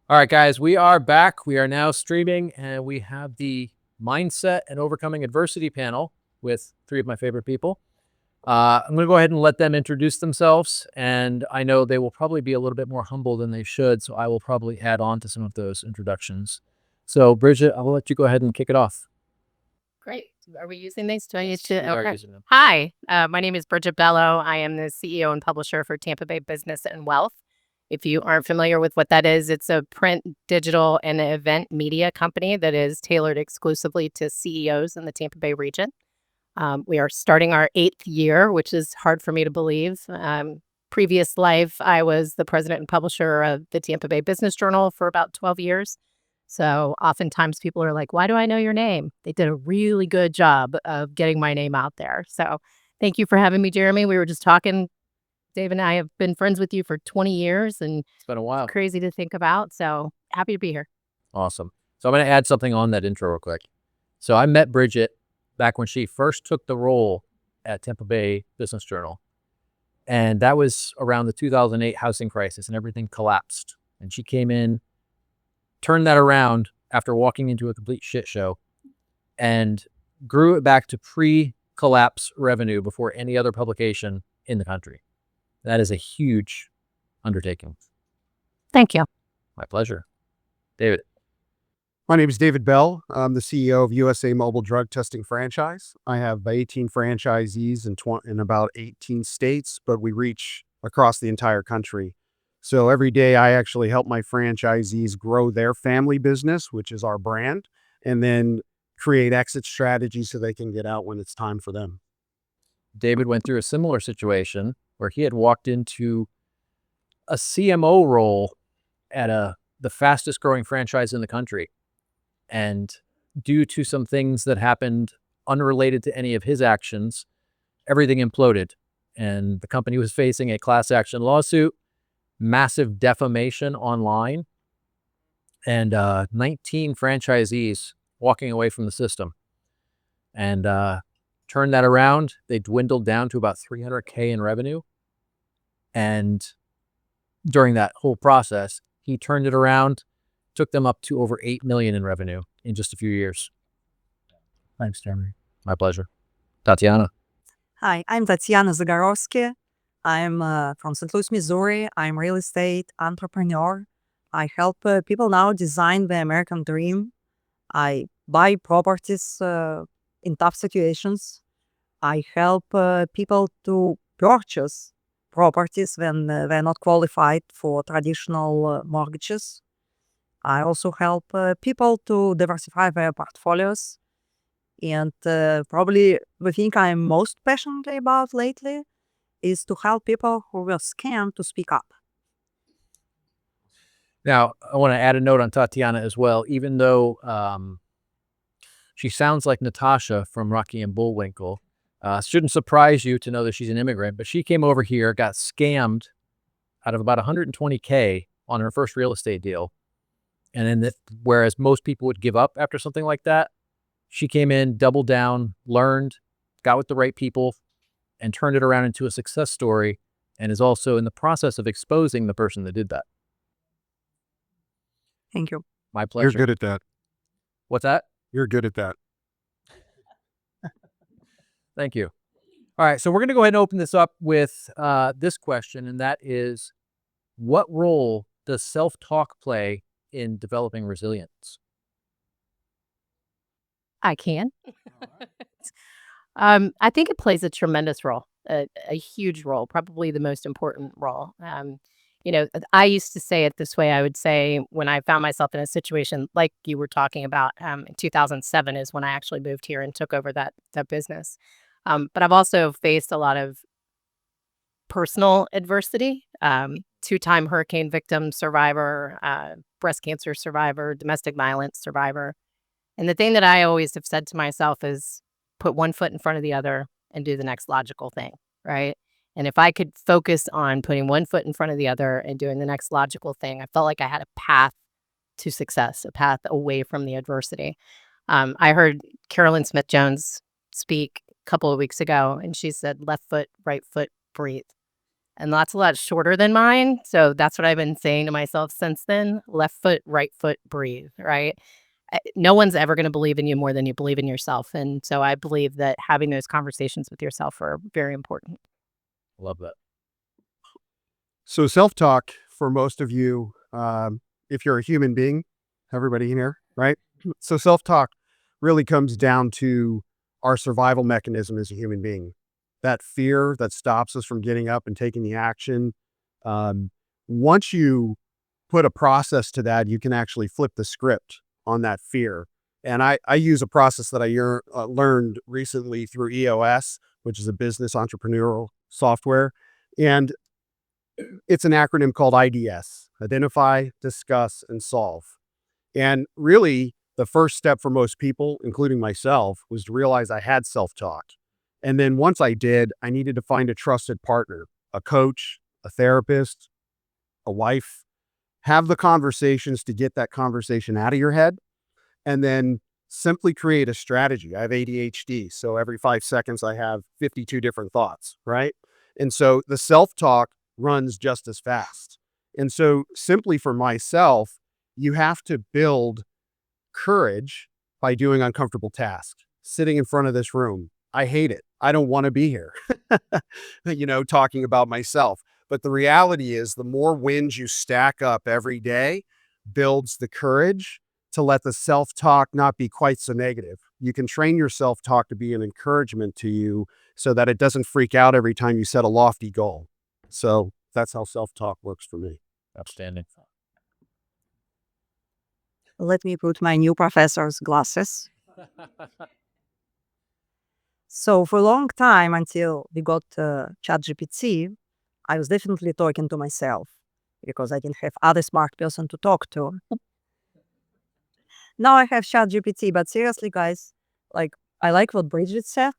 All right, guys, we are back. We are now streaming, and we have the Mindset and Overcoming Adversity panel with three of my favorite people. I'm going to go ahead and let them introduce themselves, and I know they will probably be a little bit more humble than they should, so I will probably add on to some of those introductions. So, Bridgette, I will let you go ahead and kick it off. Great. Are we using these? Do I need Yes, to? we are Okay. using them. Hi, my name is Bridgette Bello. I am the CEO and publisher for Tampa Bay Business and Wealth. If you aren't familiar with what that is, it's a print, digital, and event media company that is tailored exclusively to CEOs in the Tampa Bay region. We are starting our 8th year, which is hard for me to believe. Previous life, I was the president and publisher of the Tampa Bay Business Journal for about 12 years. So oftentimes people are like, why do I know your name? They did a really good job of getting my name out there. So thank you for having me, Jeremy. We were just talking. Dave and I have been friends with you for 20 years, and It's been a while. crazy to think about. So happy to be here. Awesome. So I'm going to add something on that intro real quick. So I met Bridgette back when she first took the role at Tampa Bay Business Journal. And that was around the 2008 housing crisis, and everything collapsed. And she came in, turned that around after walking into a complete shit show, and grew it back to pre-collapse revenue before any other publication in the country. That is a huge undertaking. Thank you. My pleasure. David. My name is David Bell. I'm the CEO of USA Mobile Drug Testing Franchise. I have 18 franchisees in about 18 states, but we reach across the entire country. So every day I actually help my franchisees grow their family business, which is our brand, and then create exit strategies so they can get out when it's time for them. David went through a similar situation where he had walked into a CMO role at the fastest growing franchise in the country. And due to some things that happened unrelated to any of his actions, everything imploded. And the company was facing a class action lawsuit, massive defamation online, and 19 franchisees walking away from the system. And turned that around. They dwindled down to about $300K in revenue. And during that whole process, he turned it around, took them up to over $8 million in revenue in just a few years. Thanks, Jeremy. My pleasure. Tatiana. Hi, I'm Tatiana Zagorovski. I'm from St. Louis, Missouri. I'm a real estate entrepreneur. I help people now design the American dream. I buy properties in tough situations. I help people to purchase properties when they're not qualified for traditional mortgages. I also help people to diversify their portfolios. And probably the thing I'm most passionate about lately is to help people who were scammed to speak up. Now, I want to add a note on Tatiana as well. Even though she sounds like Natasha from Rocky and Bullwinkle, shouldn't surprise you to know that she's an immigrant, but she came over here, got scammed out of about $120K on her first real estate deal. And then whereas most people would give up after something like that, she came in, doubled down, learned, got with the right people, and turned it around into a success story, and is also in the process of exposing the person that did that. Thank you. My pleasure. You're good at that. What's that? You're good at that. Thank you. All right, so we're going to go ahead and open this up with this question, and that is, what role does self-talk play in developing resilience? I can. I think it plays a tremendous role, a huge role, probably the most important role. I used to say it this way. I would say when I found myself in a situation like you were talking about, in 2007 is when I actually moved here and took over that business. But I've also faced a lot of personal adversity. 2-time hurricane victim survivor, breast cancer survivor, domestic violence survivor. And the thing that I always have said to myself is put one foot in front of the other and do the next logical thing, right? And if I could focus on putting one foot in front of the other and doing the next logical thing, I felt like I had a path to success, a path away from the adversity. I heard Carolyn Smith-Jones speak a couple of weeks ago, and she said, left foot, right foot, breathe. And that's a lot shorter than mine. So that's what I've been saying to myself since then. Left foot, right foot, breathe, right? No one's ever going to believe in you more than you believe in yourself. And so I believe that having those conversations with yourself are very important. Love that. So self-talk for most of you, if you're a human being, everybody in here, right? So self-talk really comes down to our survival mechanism as a human being. That fear that stops us from getting up and taking the action. Once you put a process to that, you can actually flip the script on that fear. And I use a process that I learned recently through EOS, which is a business entrepreneurial software. And it's an acronym called IDS, Identify, Discuss, and Solve. And really, the first step for most people, including myself, was to realize I had self-talk. And then once I did, I needed to find a trusted partner, a coach, a therapist, a wife, have the conversations to get that conversation out of your head, and then simply create a strategy. I have ADHD, so every 5 seconds I have 52 different thoughts, right? And so the self-talk runs just as fast. And so simply for myself, you have to build courage by doing uncomfortable tasks. Sitting in front of this room, I hate it. I don't want to be here, talking about myself. But the reality is the more wins you stack up every day builds the courage to let the self-talk not be quite so negative. You can train your self-talk to be an encouragement to you so that it doesn't freak out every time you set a lofty goal. So that's how self-talk works for me. Outstanding. Let me put my new professor's glasses. So for a long time, until we got ChatGPT, I was definitely talking to myself because I didn't have other smart person to talk to. Now I have ChatGPT, but seriously, guys, I like what Bridgette said.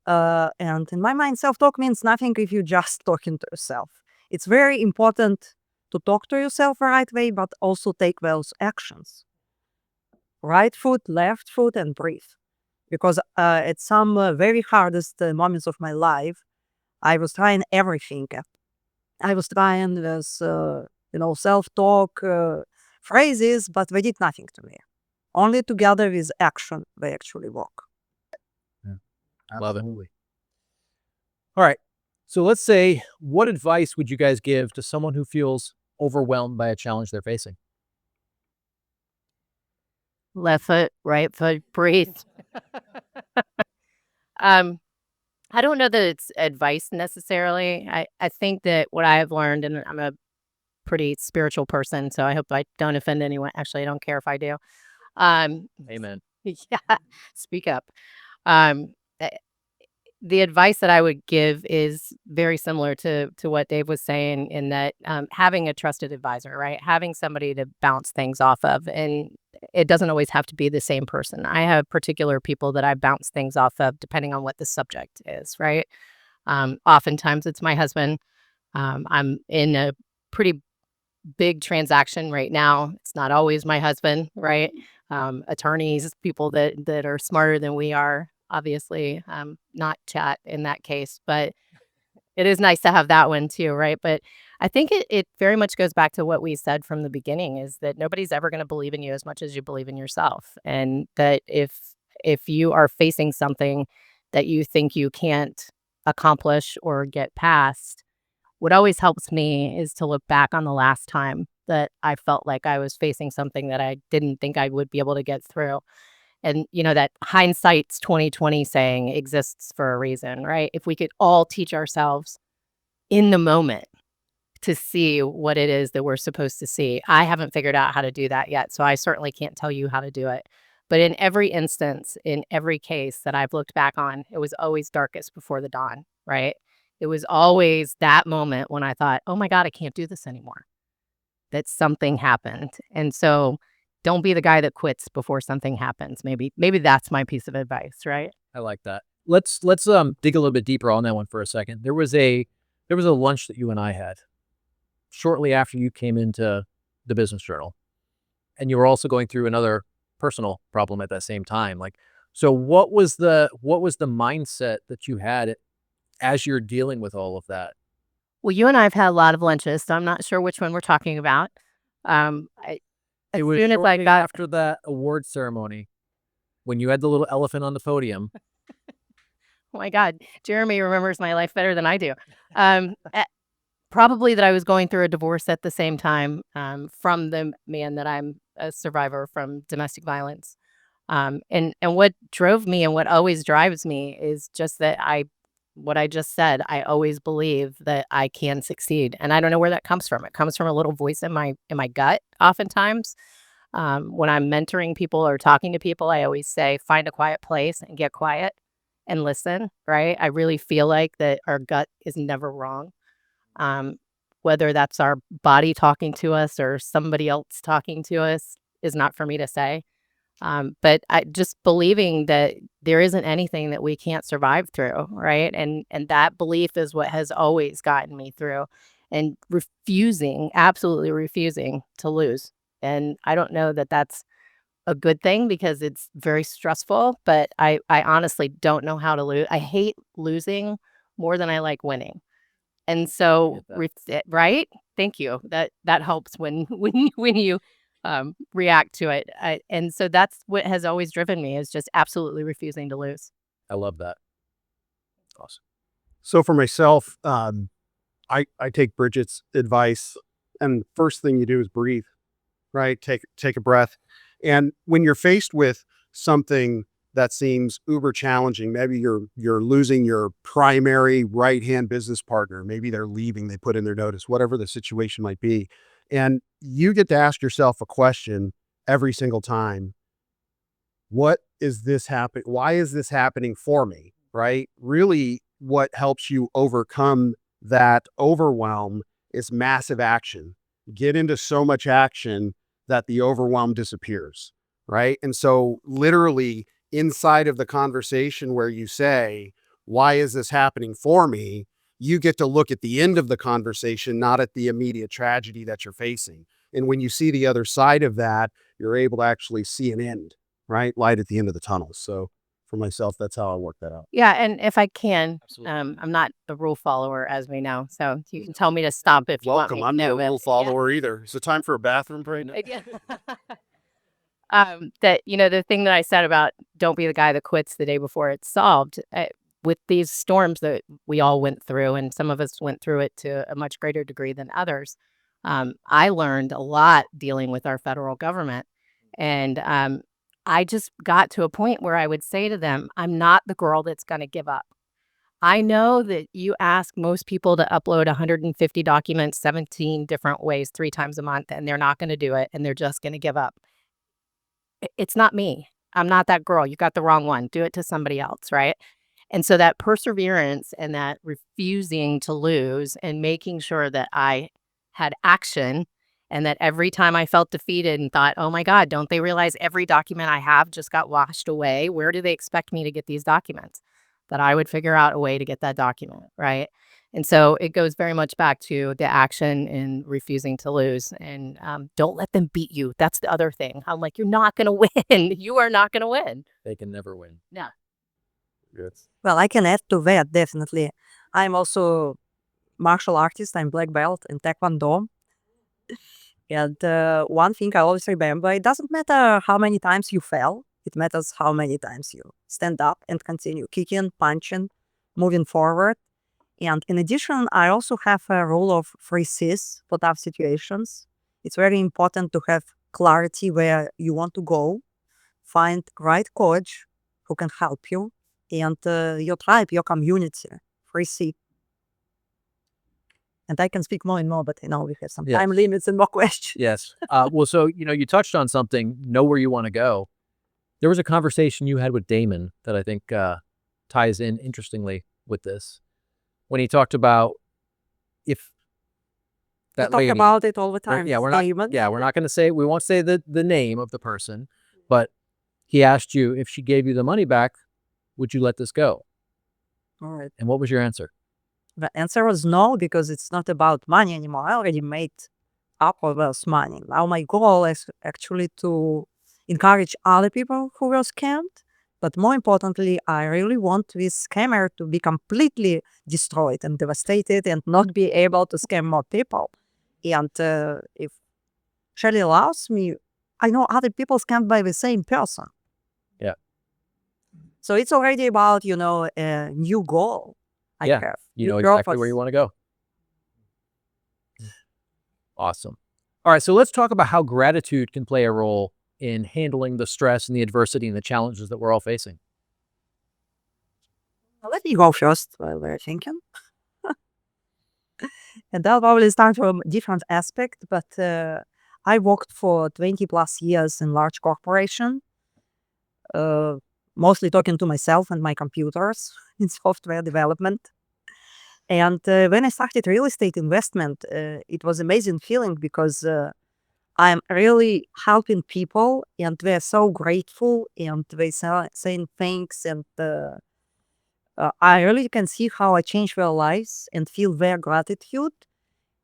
And in my mind, self-talk means nothing if you're just talking to yourself. It's very important to talk to yourself the right way, but also take those actions. Right foot, left foot, and breathe. Because at some very hardest moments of my life, I was trying everything. I was trying this, self-talk phrases, but they did nothing to me. Only together with action, they actually work. Love it. All right. So let's say, what advice would you guys give to someone who feels overwhelmed by a challenge they're facing? Left foot, right foot, breathe. I don't know that it's advice necessarily. I think that what I have learned, and I'm a pretty spiritual person, so I hope I don't offend anyone. Actually, I don't care if I do. Amen. Yeah, speak up. Um, eh, the advice that I would give is very similar to what Dave was saying in that having a trusted advisor, right? Having somebody to bounce things off of. And it doesn't always have to be the same person. I have particular people that I bounce things off of depending on what the subject is, right? Oftentimes it's my husband. I'm in a pretty big transaction right now. It's not always my husband, right? Attorneys, people that are smarter than we are, obviously, not chat in that case, but it is nice to have that one too, right? But I think it very much goes back to what we said from the beginning, is that nobody's ever going to believe in you as much as you believe in yourself. And that if you are facing something that you think you can't accomplish or get past, what always helps me is to look back on the last time that I felt like I was facing something that I didn't think I would be able to get through. And, that hindsight's 2020 saying exists for a reason, right? If we could all teach ourselves in the moment to see what it is that we're supposed to see. I haven't figured out how to do that yet, so I certainly can't tell you how to do it. But in every instance, in every case that I've looked back on, it was always darkest before the dawn, right? It was always that moment when I thought, oh my God, I can't do this anymore, that something happened. And so don't be the guy that quits before something happens. Maybe that's my piece of advice, right? I like that. Let's dig a little bit deeper on that one for a second. There was a lunch that you and I had shortly after you came into the Business Journal, and you were also going through another personal problem at that same time. So what was the mindset that you had as you're dealing with all of that? Well, you and I have had a lot of lunches, so I'm not sure which one we're talking about. As It was soon as I shortly got after that award ceremony when you had the little elephant on the podium. Oh my God, Jeremy remembers my life better than I do. Probably that I was going through a divorce at the same time from the man that I'm a survivor from domestic violence. And what drove me and what always drives me is just that what I just said, I always believe that I can succeed. And I don't know where that comes from. It comes from a little voice in my gut oftentimes. When I'm mentoring people or talking to people, I always say, find a quiet place and get quiet and listen, right? I really feel like that our gut is never wrong. Whether that's our body talking to us or somebody else talking to us is not for me to say. But I just believing that there isn't anything that we can't survive through, right? And that belief is what has always gotten me through, and absolutely refusing to lose. And I don't know that that's a good thing because it's very stressful, but I honestly don't know how to lose. I hate losing more than I like winning. And so, right? Thank you. That helps when you react to it. And so that's what has always driven me, is just absolutely refusing to lose. I love that. Awesome. So for myself, I take Bridgette's advice, and first thing you do is breathe, right? Take a breath. And when you're faced with something that seems uber challenging, maybe you're losing your primary right-hand business partner, maybe they're leaving, they put in their notice, whatever the situation might be. And you get to ask yourself a question every single time. What is this happening? Why is this happening for me? Right? Really, what helps you overcome that overwhelm is massive action. Get into so much action that the overwhelm disappears. Right? And so literally inside of the conversation where you say, why is this happening for me? You get to look at the end of the conversation, not at the immediate tragedy that you're facing. And when you see the other side of that, you're able to actually see an end, right? Light at the end of the tunnel. So for myself, that's how I work that out. Yeah, and if I can, Absolutely. I'm not a rule follower, as we know, so you can tell me to stop if you want Welcome. me. I'm No, no but- rule follower either. Is it time for a bathroom break? Yeah. That the thing that I said about don't be the guy that quits the day before it's solved. With these storms that we all went through, and some of us went through it to a much greater degree than others, I learned a lot dealing with our federal government, and I just got to a point where I would say to them, I'm not the girl that's going to give up. I know that you ask most people to upload 150 documents 17 different ways 3 times a month, and they're not going to do it, and they're just going to give up. It's not me. I'm not that girl. You got the wrong one. Do it to somebody else, right? And so that perseverance and that refusing to lose and making sure that I had action, and that every time I felt defeated and thought, oh my God, don't they realize every document I have just got washed away? Where do they expect me to get these documents? That I would figure out a way to get that document, right? And so it goes very much back to the action and refusing to lose. And don't let them beat you. That's the other thing. I'm like, you're not going to win. You are not going to win. They can never win. No. Yes. Well, I can add to that, definitely. I'm also martial artist. I'm black belt in Taekwondo. And one thing I always remember, it doesn't matter how many times you fell. It matters how many times you stand up and continue kicking, punching, moving forward. And in addition, I also have a rule of 3 C's for tough situations. It's very important to have clarity where you want to go, find right coach who can help you, and your tribe, your community. 3 C. And I can speak more and more, but I know we have some Yes. time limits and more questions. Yes. Well, so, you touched on something, know where you want to go. There was a conversation you had with Damon that I think ties in interestingly with this. When he talked about if that We talk lady, about it all the time. we're not going to say, we won't say the name of the person, but he asked you if she gave you the money back, would you let this go? All right. And what was your answer? The answer was no, because it's not about money anymore. I already made up all those money. Now my goal is actually to encourage other people who were scammed, But more importantly, I really want this scammer to be completely destroyed and devastated and not be able to scam more people. And if Shelley allows me, I know other people scammed by the same person. Yeah. So it's already about, a new goal I Yeah. have. You new know exactly purpose. where you want to go. Awesome. All right, so let's talk about how gratitude can play a role in handling the stress and the adversity and the challenges that we're all facing. Let me go first while we're thinking. And I'll probably start from a different aspect, but I worked for 20 plus years in large corporation, mostly talking to myself and my computers in software development. And when I started real estate investment, it was amazing feeling because I'm really helping people and they're so grateful and they saying thanks. And I really can see how I change their lives and feel their gratitude.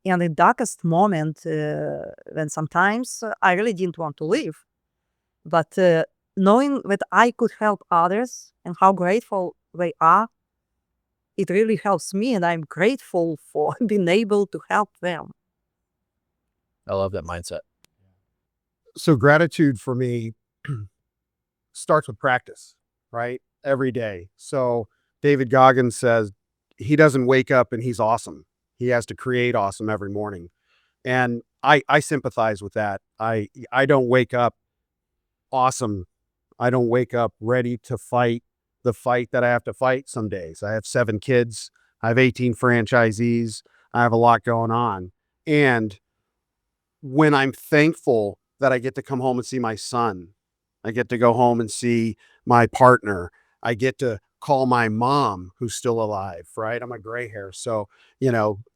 And the darkest moment, when sometimes I really didn't want to leave, but knowing that I could help others and how grateful they are, it really helps me, and I'm grateful for being able to help them. I love that mindset. So gratitude for me starts with practice, right? Every day. So David Goggins says he doesn't wake up and he's awesome. He has to create awesome every morning. And I sympathize with that. I don't wake up awesome. I don't wake up ready to fight the fight that I have to fight some days. I have 7 kids. I have 18 franchisees. I have a lot going on. And when I'm thankful that I get to come home and see my son, I get to go home and see my partner, I get to call my mom who's still alive, right? I'm a gray hair. So,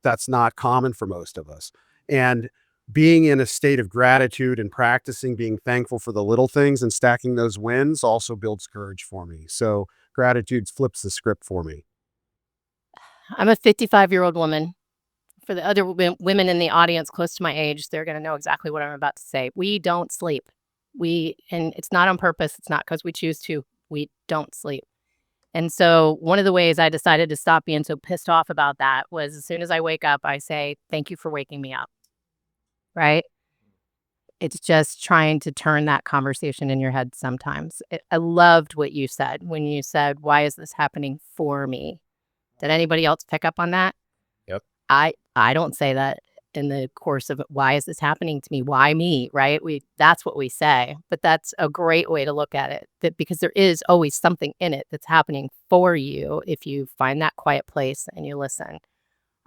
that's not common for most of us. And being in a state of gratitude and practicing being thankful for the little things and stacking those wins also builds courage for me. So gratitude flips the script for me. I'm a 55-year-old woman. For the other women in the audience close to my age, they're going to know exactly what I'm about to say. We don't sleep. And it's not on purpose. It's not because we choose to. We don't sleep. And so one of the ways I decided to stop being so pissed off about that was as soon as I wake up, I say, thank you for waking me up. Right? It's just trying to turn that conversation in your head sometimes. I loved what you said when you said, why is this happening for me? Did anybody else pick up on that? Yep. I don't say that in the course of why is this happening to me? Why me? Right? That's what we say, but that's a great way to look at it, because there is always something in it that's happening for you if you find that quiet place and you listen.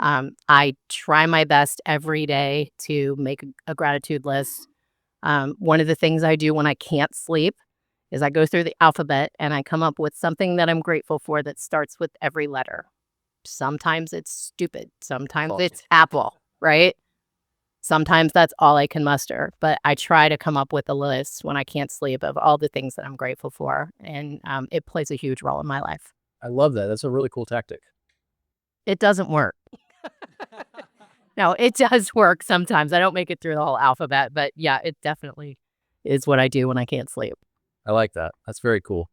I try my best every day to make a gratitude list. One of the things I do when I can't sleep is I go through the alphabet and I come up with something that I'm grateful for that starts with every letter. Sometimes it's stupid. Sometimes Awesome. it's apple, right? Sometimes that's all I can muster. But I try to come up with a list when I can't sleep of all the things that I'm grateful for. And it plays a huge role in my life. I love that. That's a really cool tactic. It doesn't work. No, it does work sometimes. I don't make it through the whole alphabet. But yeah, it definitely is what I do when I can't sleep. I like that. That's very cool.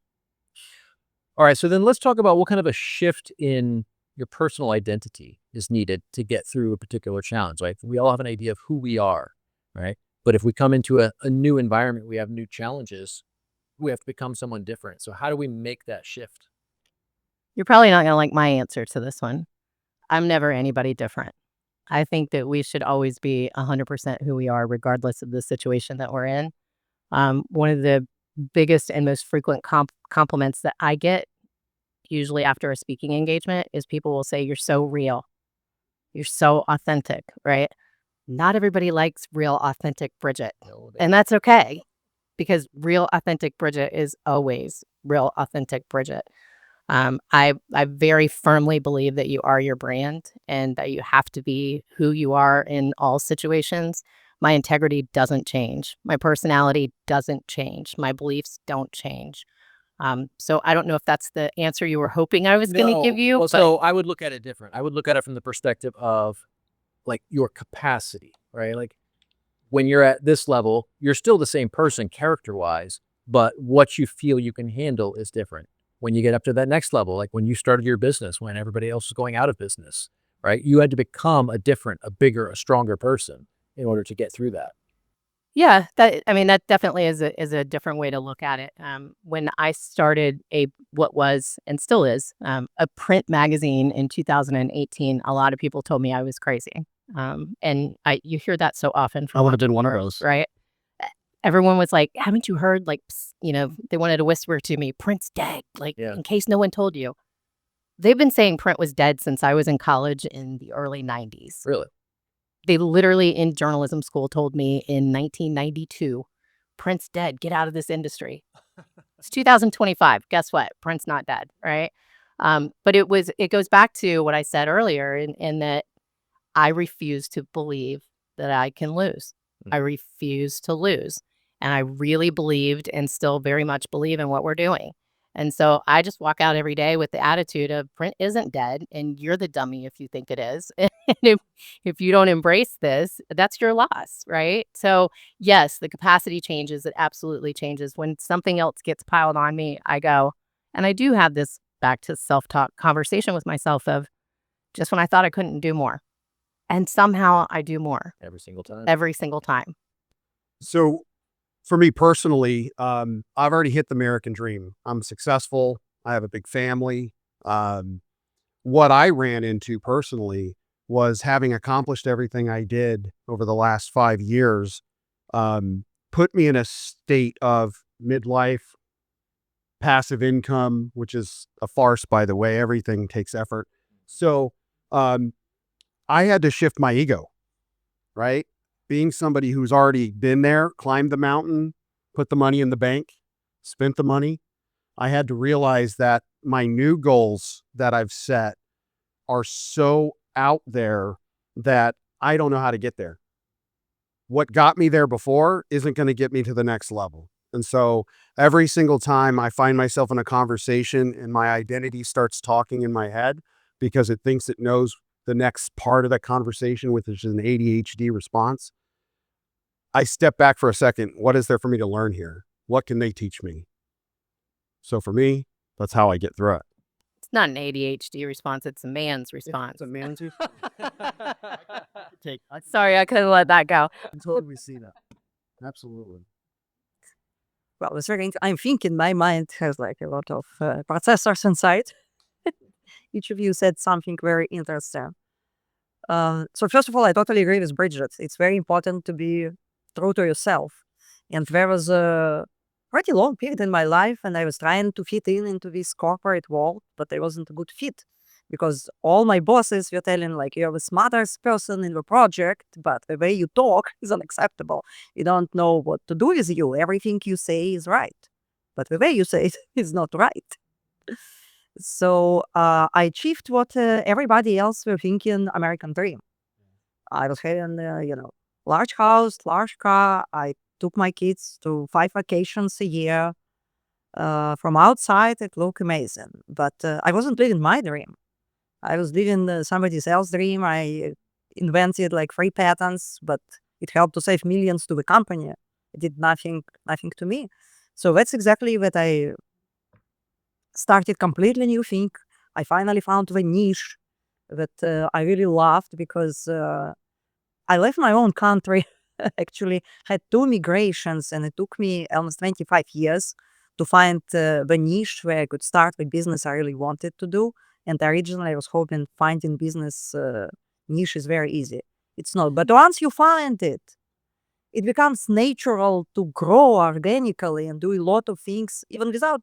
All right, so then let's talk about what kind of a shift in your personal identity is needed to get through a particular challenge. Like we all have an idea of who we are, right? But if we come into a new environment, we have new challenges, we have to become someone different. So how do we make that shift? You're probably not going to like my answer to this one. I'm never anybody different. I think that we should always be 100% who we are, regardless of the situation that we're in. One of the biggest and most frequent compliments that I get, usually after a speaking engagement, is people will say, you're so real. You're so authentic, right? Not everybody likes real, authentic Bridgette. And that's okay, because real, authentic Bridgette is always real, authentic Bridgette. I very firmly believe that you are your brand and that you have to be who you are in all situations. My integrity doesn't change. My personality doesn't change. My beliefs don't change. So I don't know if that's the answer you were hoping I was going to give you. Well, so I would look at it different. I would look at it from the perspective of like your capacity, right? Like when you're at this level, you're still the same person character-wise, but what you feel you can handle is different. When you get up to that next level, like when you started your business, when everybody else was going out of business, right? You had to become a different, a bigger, a stronger person in order to get through that. Yeah, that definitely is a different way to look at it. When I started what was and still is a print magazine in 2018, a lot of people told me I was crazy. And you hear that so often I from would have done one of those. right? Everyone was like, "Haven't you heard?" Like, they wanted to whisper to me, "Print's dead." Like, Yeah. in case no one told you. They've been saying print was dead since I was in college in the early 90s. Really? They literally in journalism school told me in 1992, "Print's dead. Get out of this industry." It's 2025. Guess what? Print's not dead, right? But it goes back to what I said earlier in that I refuse to believe that I can lose. I refuse to lose. And I really believed and still very much believe in what we're doing. And so I just walk out every day with the attitude of print isn't dead and you're the dummy if you think it is. And if you don't embrace this, that's your loss, right? So yes, the capacity changes. It absolutely changes. When something else gets piled on me, I go, and I do have this back to self-talk conversation with myself of just when I thought I couldn't do more. And somehow I do more Every single time. every single time. So for me personally, I've already hit the American dream. I'm successful. I have a big family. What I ran into personally was having accomplished everything I did over the last 5 years, put me in a state of midlife, passive income, which is a farce, by the way. Everything takes effort. So I had to shift my ego, right? Being somebody who's already been there, climbed the mountain, put the money in the bank, spent the money, I had to realize that my new goals that I've set are so out there that I don't know how to get there. What got me there before isn't going to get me to the next level. And so every single time I find myself in a conversation and my identity starts talking in my head because it thinks it knows the next part of that conversation, which is an ADHD response, I step back for a second. What is there for me to learn here? What can they teach me? So for me, that's how I get through it. It's not an ADHD response. It's a man's response. It's a man's take. I Sorry, I couldn't let that go. can totally see that. Absolutely. Well, it's very I'm thinking my mind has like a lot of processors inside. Each of you said something very interesting. So first of all, I totally agree with Bridgette. It's very important to be true to yourself. And there was a pretty long period in my life and I was trying to fit into this corporate world, but I wasn't a good fit because all my bosses were telling like, you're the smartest person in the project, but the way you talk is unacceptable. You don't know what to do with you. Everything you say is right, but the way you say it is not right. So I achieved what everybody else were thinking American dream. I was having, large house, large car. I took my kids to 5 vacations a year. From outside, it looked amazing, but I wasn't living my dream. I was living somebody else's dream. I invented like 3 patents, but it helped to save millions to the company. It did nothing to me. So that's exactly what I started completely new thing. I finally found the niche that I really loved because I left my own country. Actually, had 2 migrations, and it took me almost 25 years to find the niche where I could start the business I really wanted to do. And originally, I was hoping finding business niche is very easy. It's not. But once you find it, it becomes natural to grow organically and do a lot of things, even without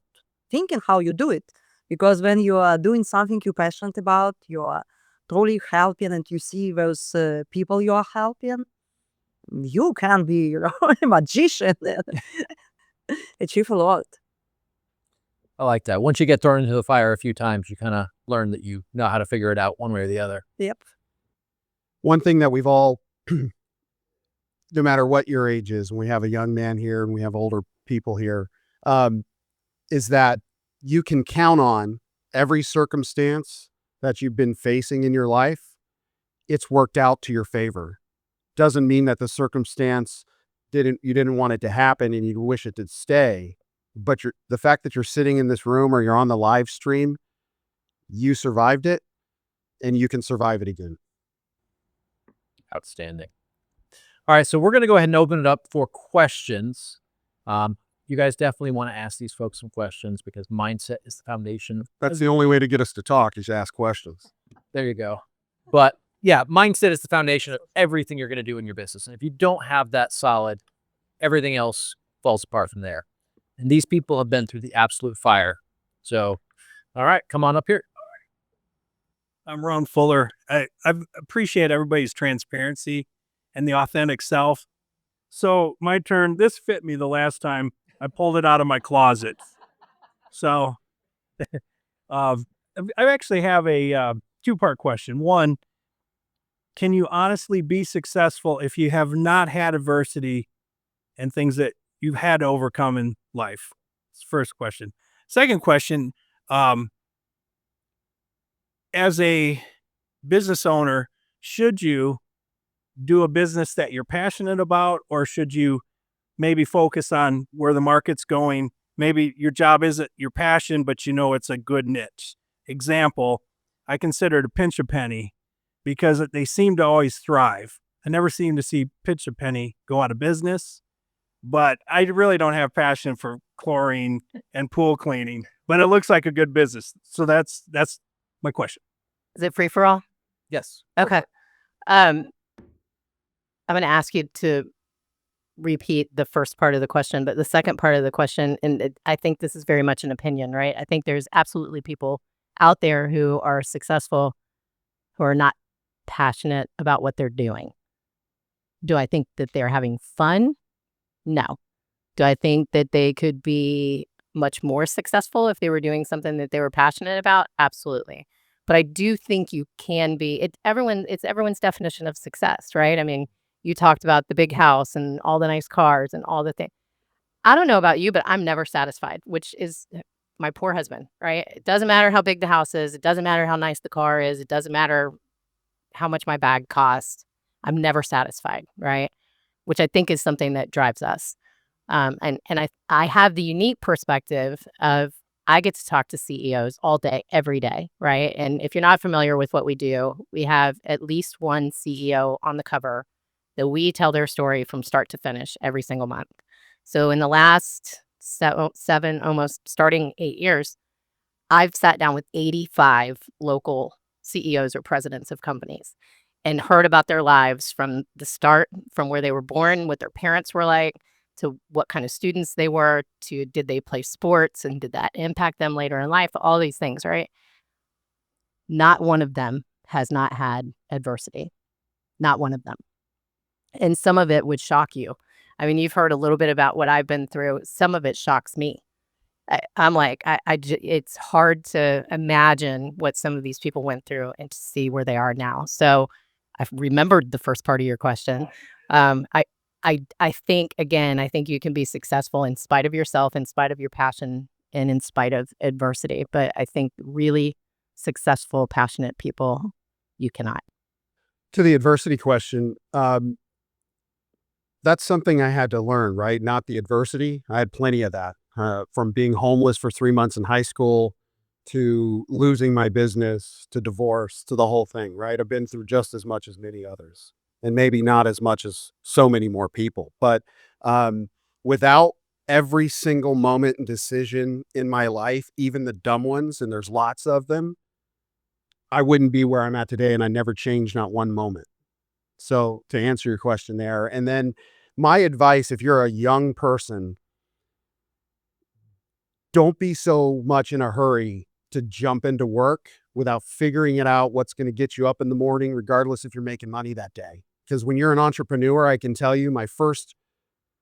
thinking how you do it. Because when you are doing something you're passionate about, you are truly helping and you see those people you are helping, you can be, a magician and achieve a lot. I like that. Once you get thrown into the fire a few times, you kind of learn that you know how to figure it out one way or the other. Yep. One thing that we've all, no matter what your age is, and we have a young man here and we have older people here, is that you can count on every circumstance that you've been facing in your life. It's worked out to your favor. Doesn't mean that the circumstance you didn't want it to happen and you wish it to stay, but the fact that you're sitting in this room or you're on the live stream, you survived it and you can survive it again. Outstanding. All right, so we're going to go ahead and open it up for questions. You guys definitely want to ask these folks some questions because mindset is the foundation. That's the only way to get us to talk is ask questions. There you go. But yeah, mindset is the foundation of everything you're going to do in your business. And if you don't have that solid, everything else falls apart from there. And these people have been through the absolute fire. So, all right, come on up here. I'm Ron Fuller. I appreciate everybody's transparency and the authentic self. So my turn. This fit me the last time. I pulled it out of my closet. So I actually have a two-part question. One, can you honestly be successful if you have not had adversity and things that you've had to overcome in life? That's the first question. Second question, as a business owner, should you do a business that you're passionate about, or should you maybe focus on where the market's going? Maybe your job isn't your passion, but you know it's a good niche. Example, I consider it a pinch a penny because they seem to always thrive. I never seem to see pinch a penny go out of business, but I really don't have passion for chlorine and pool cleaning, but it looks like a good business. So that's my question. Is it free for all? Yes. Okay. I'm going to ask you to repeat the first part of the question, but the second part of the question, and I think this is very much an opinion, right? I think there's absolutely people out there who are successful who are not passionate about what they're doing. Do I think that they're having fun? No. Do I think that they could be much more successful if they were doing something that they were passionate about? Absolutely. But I do think you can be, it's everyone's definition of success, right? I mean, you talked about the big house and all the nice cars and all the things. I don't know about you, but I'm never satisfied, which is my poor husband, right? It doesn't matter how big the house is. It doesn't matter how nice the car is. It doesn't matter how much my bag costs. I'm never satisfied, right? Which I think is something that drives us. And I have the unique perspective of I get to talk to CEOs all day, every day, right? And if you're not familiar with what we do, we have at least one CEO on the cover that we tell their story from start to finish every single month. So in the last seven, almost starting 8 years, I've sat down with 85 local CEOs or presidents of companies and heard about their lives from the start, from where they were born, what their parents were like, to what kind of students they were, to did they play sports and did that impact them later in life, all these things, right? Not one of them has not had adversity. Not one of them. And some of it would shock you. I mean, you've heard a little bit about what I've been through. Some of it shocks me. I'm like, it's hard to imagine what some of these people went through and to see where they are now. So I've remembered the first part of your question. I think, again, I think you can be successful in spite of yourself, in spite of your passion, and in spite of adversity. But I think really successful, passionate people, you cannot. To the adversity question, that's something I had to learn, right? Not the adversity. I had plenty of that. From being homeless for 3 months in high school to losing my business to divorce to the whole thing, right? I've been through just as much as many others, and maybe not as much as so many more people. But without every single moment and decision in my life, even the dumb ones, and there's lots of them, I wouldn't be where I'm at today, and I never changed not one moment. So to answer your question there, and then my advice, if you're a young person, don't be so much in a hurry to jump into work without figuring it out, what's going to get you up in the morning, regardless if you're making money that day. Because when you're an entrepreneur, I can tell you my first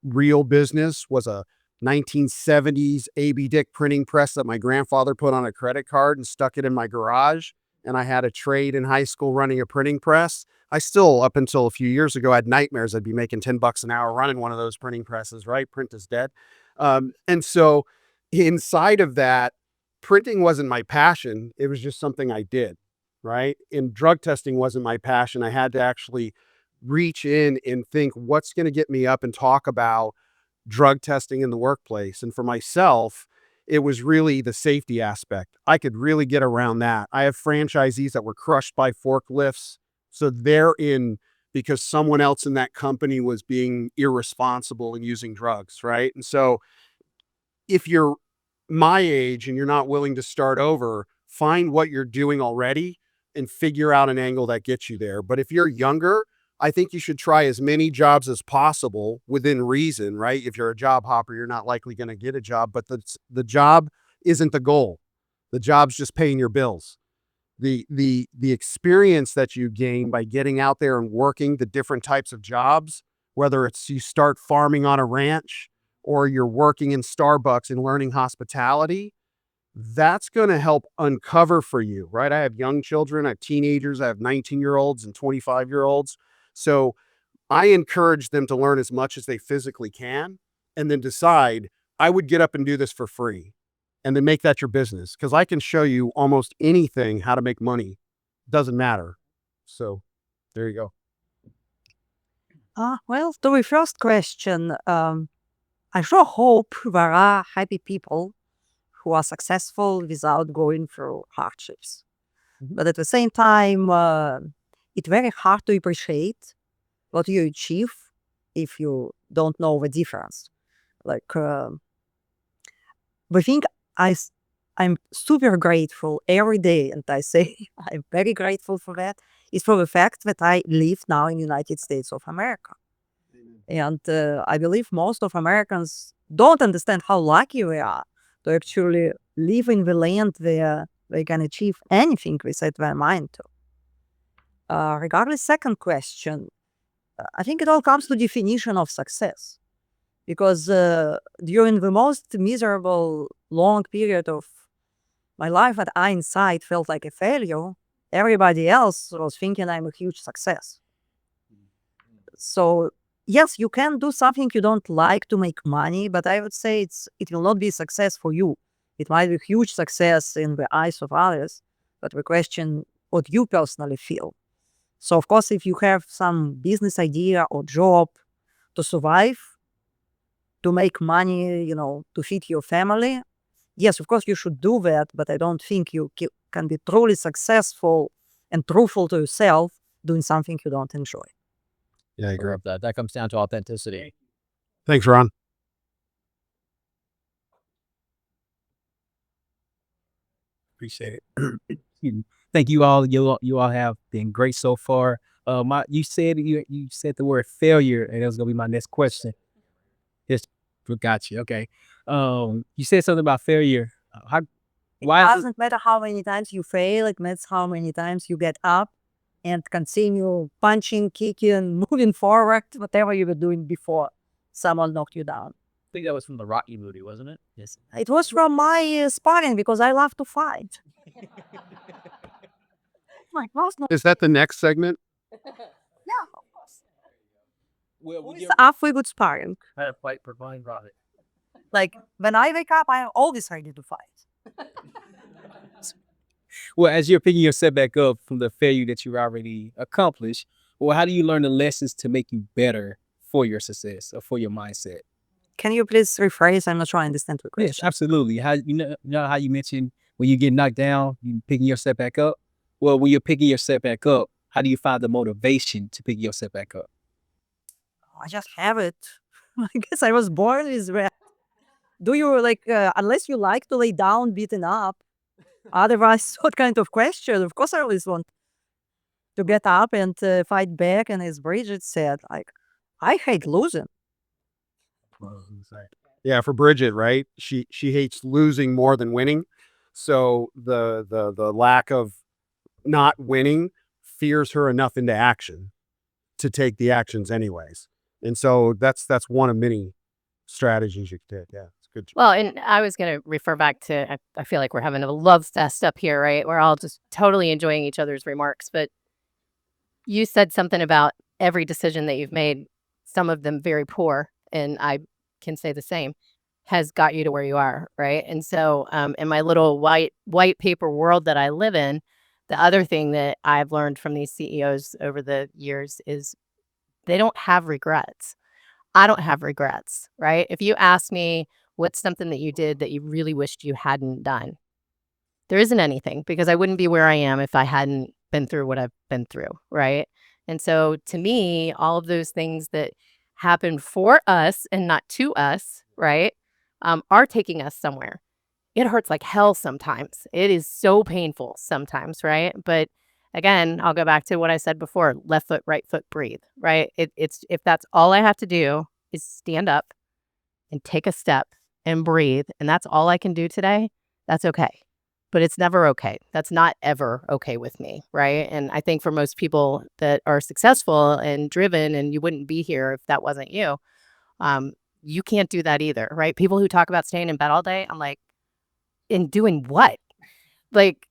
real business was a 1970s AB Dick printing press that my grandfather put on a credit card and stuck it in my garage. And I had a trade in high school running a printing press. I still, up until a few years ago, had nightmares I'd be making $10 an hour running one of those printing presses, right? Print is dead. And so inside of that, printing wasn't my passion. It was just something I did, right? And drug testing wasn't my passion. I had to actually reach in and think, what's going to get me up and talk about drug testing in the workplace. And for myself, it was really the safety aspect. I could really get around that. I have franchisees that were crushed by forklifts. So they're in because someone else in that company was being irresponsible and using drugs, right? And so if you're my age and you're not willing to start over, find what you're doing already and figure out an angle that gets you there. But if you're younger, I think you should try as many jobs as possible within reason, right? If you're a job hopper, you're not likely going to get a job, but the job isn't the goal. The job's just paying your bills. The experience that you gain by getting out there and working the different types of jobs, whether it's you start farming on a ranch or you're working in Starbucks and learning hospitality, that's going to help uncover for you, right? I have young children, I have teenagers, I have 19-year-olds and 25-year-olds. So I encourage them to learn as much as they physically can and then decide, I would get up and do this for free and then make that your business. Because I can show you almost anything, how to make money. Doesn't matter. So there you go. Well, to the first question, I sure hope there are happy people who are successful without going through hardships. But at the same time, it's very hard to appreciate what you achieve if you don't know the difference. Like, the thing I'm super grateful every day, and I say I'm very grateful for that, is for the fact that I live now in the United States of America. And I believe most of Americans don't understand how lucky we are to actually live in the land where they can achieve anything they set their mind to. Regarding the second question, I think it all comes to definition of success. Because during the most miserable long period of my life that I inside felt like a failure, everybody else was thinking I'm a huge success. So yes, you can do something you don't like to make money, but I would say it will not be a success for you. It might be a huge success in the eyes of others, but the question, what you personally feel. So of course, if you have some business idea or job to survive, to make money, to feed your family, yes, of course you should do that, but I don't think you can be truly successful and truthful to yourself doing something you don't enjoy. Yeah, I I agree. love that. That comes down to authenticity. Thanks, Ron. Appreciate it. Excuse me. Thank you all. You all have been great so far. You said the word failure, and that was gonna be my next question. Yes, got you. Okay. You said something about failure. Why? It doesn't matter how many times you fail, it matters how many times you get up and continue punching, kicking, moving forward, whatever you were doing before someone knocked you down. I think that was from the Rocky movie, wasn't it? Yes. It was from my sparring because I love to fight. My boss knows. Is that the next segment? Yeah, of course. Well, It's halfway good sparring. Had a fight for Vine Robert. Like when I wake up, I'm always ready to fight. well, as you're picking yourself back up from the failure that you've already accomplished, well, how do you learn the lessons to make you better for your success or for your mindset? Can you please rephrase? I'm not sure I understand the Yes, question. absolutely. How you know how you mentioned when you get knocked down, you picking yourself back up. Well, when you're picking yourself back up, how do you find the motivation to pick yourself back up? I just have it. I guess I was born with that. Do you unless you like to lay down beaten up, otherwise, what kind of question? Of course, I always want to get up and fight back. And as Bridgette said, I hate losing. Yeah, for Bridgette, right? She hates losing more than winning. So the lack of not winning fears her enough into action to take the actions anyways. And so that's one of many strategies you could take. Yeah, it's good. Well, and I was going to refer back to, I feel like we're having a love fest up here, right? We're all just totally enjoying each other's remarks. But you said something about every decision that you've made, some of them very poor, and I can say the same, has got you to where you are, right? And so in my little white paper world that I live in, the other thing that I've learned from these CEOs over the years is they don't have regrets. I don't have regrets, right? If you ask me what's something that you did that you really wished you hadn't done, there isn't anything, because I wouldn't be where I am if I hadn't been through what I've been through, right? And so to me, all of those things that happen for us and not to us, right, are taking us somewhere. It hurts like hell sometimes. It is so painful sometimes, right? But again, I'll go back to what I said before, left foot, right foot, breathe, right? It's if that's all I have to do is stand up and take a step and breathe, and that's all I can do today, that's okay. But it's never okay. That's not ever okay with me, right? And I think for most people that are successful and driven, and you wouldn't be here if that wasn't you, you can't do that either, right? People who talk about staying in bed all day, I'm like, in doing what? Like,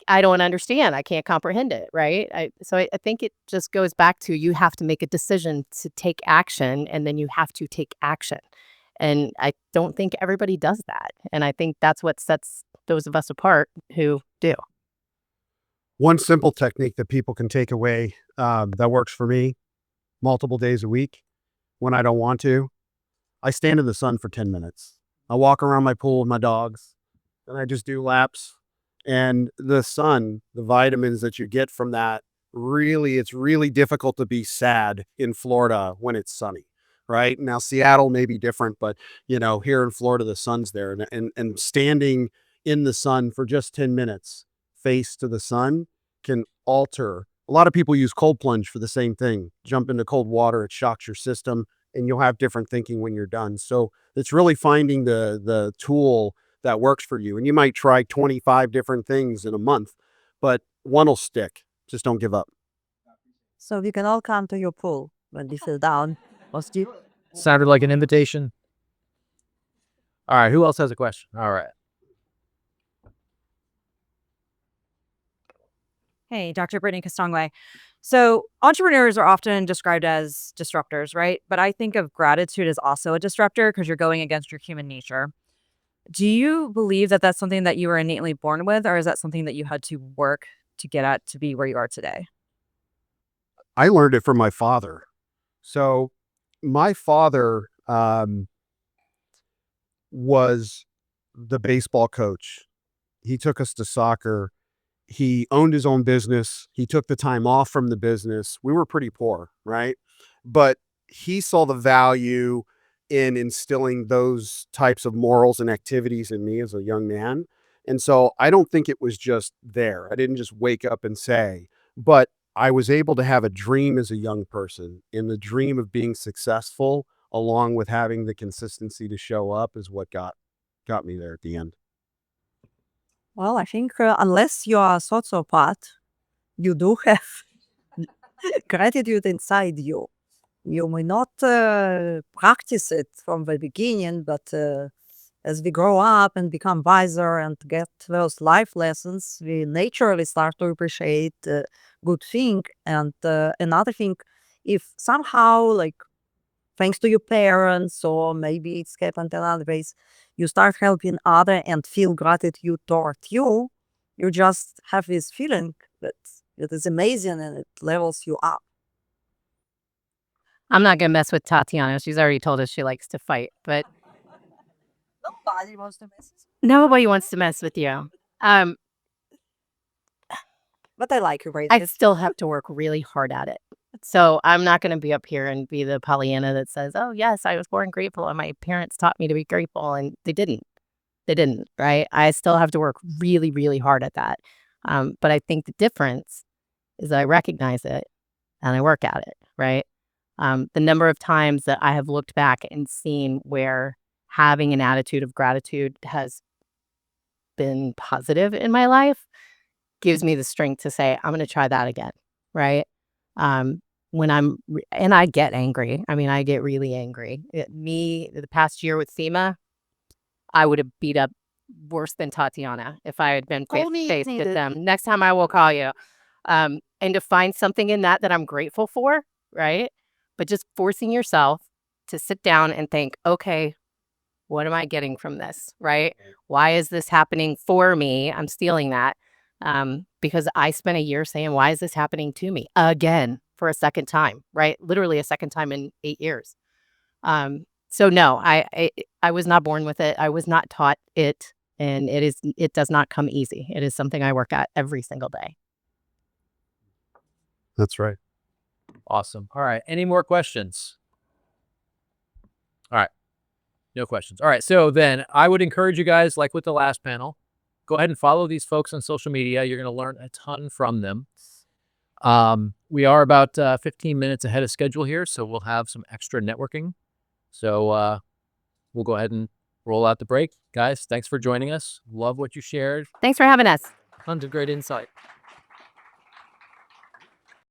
I don't understand. I can't comprehend it, right? So I think it just goes back to, you have to make a decision to take action, and then you have to take action. And I don't think everybody does that. And I think that's what sets those of us apart who do. One simple technique that people can take away that works for me multiple days a week when I don't want to, I stand in the sun for 10 minutes. I walk around my pool with my dogs and I just do laps. And the sun, the vitamins that you get from that, really, it's really difficult to be sad in Florida when it's sunny, right? Now, Seattle may be different, but here in Florida, the sun's there, and standing in the sun for just 10 minutes, face to the sun, can alter. A lot of people use cold plunge for the same thing. Jump into cold water, it shocks your system, and you'll have different thinking when you're done. So it's really finding the tool that works for you. And you might try 25 different things in a month, but one will stick. Just don't give up. So we can all come to your pool when we feel down. Must you? Sounded like an invitation. All right, who else has a question? All right. Hey, Dr. Brittany Castongway. So entrepreneurs are often described as disruptors, right? But I think of gratitude as also a disruptor because you're going against your human nature. Do you believe that that's something that you were innately born with, or is that something that you had to work to get at to be where you are today? I learned it from my father. So my father was the baseball coach. He took us to soccer. He owned his own business. He took the time off from the business. We were pretty poor, right? But he saw the value in instilling those types of morals and activities in me as a young man. And so I don't think it was just there. I didn't just wake up and say, but I was able to have a dream as a young person, and the dream of being successful, along with having the consistency to show up, is what got me there at the end. Well, I think unless you are a sociopath, you do have gratitude inside you. You may not practice it from the beginning, but as we grow up and become wiser and get those life lessons, we naturally start to appreciate good thing. And another thing, if somehow, like, thanks to your parents, or maybe it's happened in other ways, you start helping other and feel gratitude toward you, you just have this feeling that it is amazing and it levels you up. I'm not going to mess with Tatiana. She's already told us she likes to fight, but Nobody wants to mess. nobody wants to mess with you. But I like you, right? I still have to work really hard at it. So I'm not going to be up here and be the Pollyanna that says, oh, yes, I was born grateful and my parents taught me to be grateful. And they didn't. They didn't, right? I still have to work really, really hard at that. But I think the difference is I recognize it and I work at it, right? The number of times that I have looked back and seen where having an attitude of gratitude has been positive in my life gives me the strength to say, I'm going to try that again, right? When and I get angry. I mean, I get really angry. The past year with FEMA, I would have beat up worse than Tatiana if I had been face to face with them. Next time I will call you. And to find something in that I'm grateful for, right? But just forcing yourself to sit down and think, okay, what am I getting from this, right? Why is this happening for me? I'm stealing that. Because I spent a year saying, why is this happening to me again for a second time, right? Literally a second time in 8 years. So no, I was not born with it. I was not taught it, and it does not come easy. It is something I work at every single day. That's right. Awesome. All right. Any more questions? All right. No questions. All right. So then I would encourage you guys, like with the last panel, go ahead and follow these folks on social media. You're going to learn a ton from them. We are about 15 minutes ahead of schedule here, so we'll have some extra networking. So we'll go ahead and roll out the break. Guys, thanks for joining us. Love what you shared. Thanks for having us. Tons of great insight.